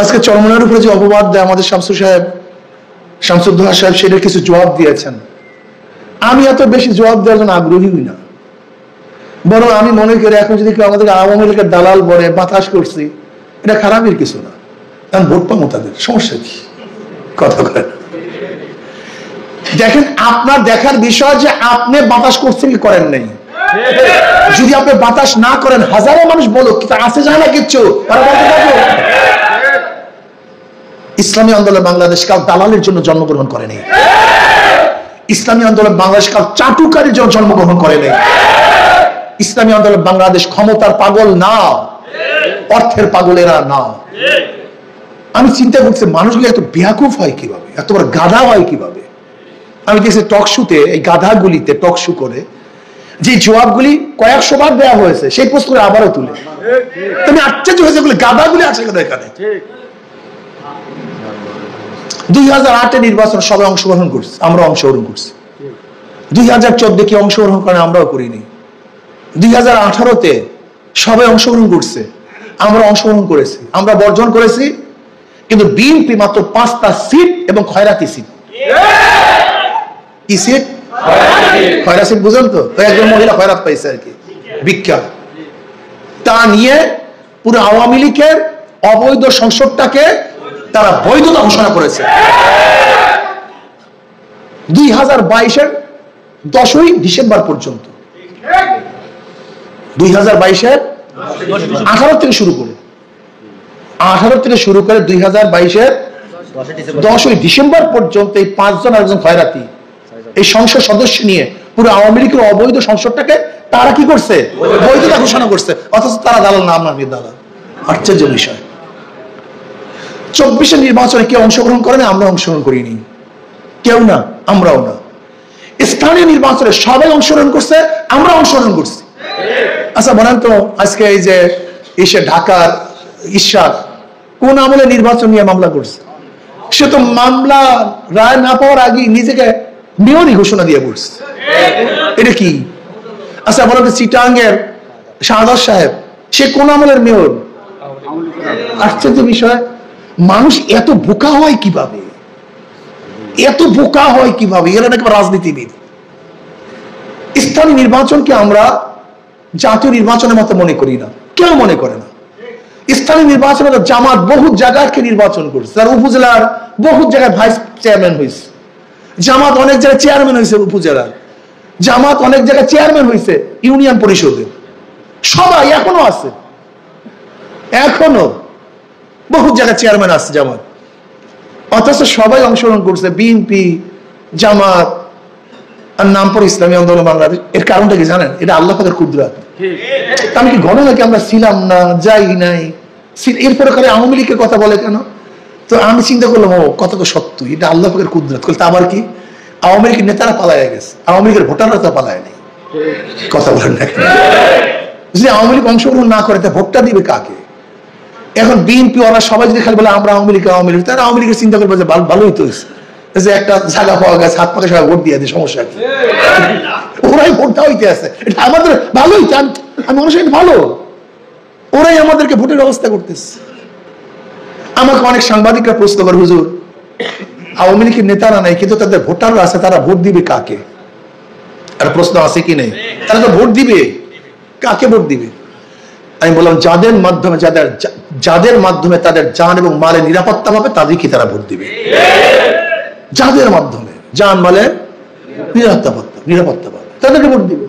আজকে চরমনার উপরে যে অপবাদ দেয় আমাদের শামসুদ্দোহা সাহেব, সেটা কিছু জবাব দিয়েছেন। আমি এত বেশি জবাব দেওয়ার জন্য আগ্রহী হই না, বরং আমি মনে করি এখন যদি কেউ আমাদের আওয়ামী লীগের দালাল বলে বাতাস করছি, এটা খারাপের কিছু না, কারণ ভোট পাবো তাদের, সমস্যা কি? কথা বলেন। দেখেন, আপনার দেখার বিষয় যে আপনি বাতাস করছেন কি করেন নাই। যদি আপনি বাতাস না করেন, হাজারো মানুষ বলো আছে যায় না কিচ্ছু, ইসলামী আন্দোলন বাংলাদেশ কাল দালালের জন্য জন্মগ্রহণ করেনি। ইসলামী আন্দোলন বাংলাদেশ কাল চাটুকারীর জন্য জন্মগ্রহণ করেনি। ইসলামী আন্দোলন বাংলাদেশ ক্ষমতার পাগল না, অর্থের পাগলেরা না। আমি চিন্তা করছি মানুষগুলো এত বেয়াকুফ হয় কিভাবে, এত বড় গাধা হয় কিভাবে। আমি দেখছি টক শুতে, এই গাধাগুলিতে টক শু করে যে জবাবগুলি কয়েকশো বার দেওয়া হয়েছে, সেই প্রশ্ন আবারও তুলে। তুমি আশ্চর্য হয়েছে গাধাগুলি আছে এখানে। 2008 নির্বাচন সবাই অংশগ্রহণ করছে, আমরা অংশগ্রহণ করছি। 2014 কি অংশগ্রহণ করে? আমরাও করিনি। 2018-তে সবাই অংশগ্রহণ করছে, আমরা অংশগ্রহণ করেছি, আমরা বর্জন করেছি। কিন্তু বিএনপি মাত্র 5টা সিট এবং খয়রাতি সিট। কি সিট? খয়রাত সিট, বুঝলেন তো? একজন মহিলা খয়রাত পাইছে আর কি, ভিক্ষা। তা নিয়ে পুরো আওয়ামী লীগের অবৈধ সংসদটাকে তারা বৈধতা ঘোষণা করেছে। 2022-এর 10ই ডিসেম্বর পর্যন্ত, 2022-এর 18 থেকে শুরু করে 2022-এর 10ই ডিসেম্বর পর্যন্ত এই 5 জন একজন খয়রাতি এই সংসদ সদস্য নিয়ে পুরো আওয়ামী লীগের অবৈধ সংসদটাকে তারা কি করছে? বৈধতা ঘোষণা করছে। অথচ তারা দালাল না, আমরা দালাল। আশ্চর্য বিষয়। 24-এর নির্বাচনে কেউ অংশগ্রহণ করে না, আমরা অংশগ্রহণ করিনি, কেউ না, আমরাও না। স্থানীয় নির্বাচনে সবাই অংশগ্রহণ করছে, আমরা অংশগ্রহণ করছি। আচ্ছা বলেন তো, আজকে এই যে ঢাকার ইশাক কোন আমলে নির্বাচন নিয়ে মামলা করছে? সে তো মামলা রায় না পাওয়ার আগে নিজেকে মেয়রই ঘোষণা দিয়ে বলছে। এটা কি? আচ্ছা বলেন তো, চিটাঙ্গের শাহাদাত সাহেব, সে কোন আমলের মেয়র? আশ্চর্য বিষয়, মানুষ এত বোকা হয় কিভাবে, এত বোকা হয় কিভাবে? এরা নাকি রাজনীতিবিদ। স্থানীয় নির্বাচনকে আমরা জাতীয় নির্বাচনের মতো মনে করি না, কেউ মনে করে না। স্থানীয় নির্বাচনে জামাত বহু জায়গাকে নির্বাচন করছে, তার উপজেলার বহু জায়গায় ভাইস চেয়ারম্যান হয়েছে, জামাত অনেক জায়গায় চেয়ারম্যান হয়েছে উপজেলার, জামাত অনেক জায়গায় চেয়ারম্যান হয়েছে ইউনিয়ন পরিষদের, সবাই এখনো আছে, এখনো বহু জায়গায় চেয়ারম্যান আছে জামাত। অথচ সবাই অংশগ্রহণ করছে, বিএনপি, জামাত, আর নাম পরে ইসলামী আন্দোলন বাংলাদেশ। এর কারণটা কি জানেন? এটা আল্লাহ পাকের কুদরত। আমি কি ঘটনা কি আমরা ছিলাম না, যাই নাই, এরপরে করে আওয়ামী লীগের কথা বলে কেন? তো আমি চিন্তা করলাম, ও কথা তো সত্য, এটা আল্লাহ পাকের কুদরত। তা আবার কি? আওয়ামী লীগের নেতারা পালায় গেছে, আওয়ামী লীগের ভোটাররা তো পালায় নেই। কথা বলেন না, যদি আওয়ামী লীগ অংশগ্রহণ না করে তা ভোটটা দিবে কাকে? এখন বিএনপি ওরা সবাই যদি খালি বলে আমরা আওয়ামী লীগ, তারা আওয়ামী লীগের চিন্তা করবে যে ভালোই তো যে একটা জায়গা পাওয়া গেছে, হাত পাকে সবাই ভোট দিয়ে দেয়, সমস্যা কি? ওরাই ভোটটা হইতে আছে, এটা আমাদের ভালোই, আমি মনে হয় ভালো, ওরাই আমাদেরকে ভোটের ব্যবস্থা করতেছে। আমাকে অনেক সাংবাদিকরা প্রশ্ন করে, হুজুর আওয়ামী লীগের নেতারা নাই কিন্তু তাদের ভোটাররা আছে, তারা ভোট দিবে কাকে? আর প্রশ্ন আছে কি নেই? তারা তো ভোট দিবে, কাকে ভোট দিবে? আমি বললাম যাদের মাধ্যমে তাদের জান এবং মালের নিরাপত্তা পাবে তাদেরকে তারা ভোট দিবে। যাদের মাধ্যমে জান মালের নিরাপত্তা পাবে তাদেরকে ভোট দিবে।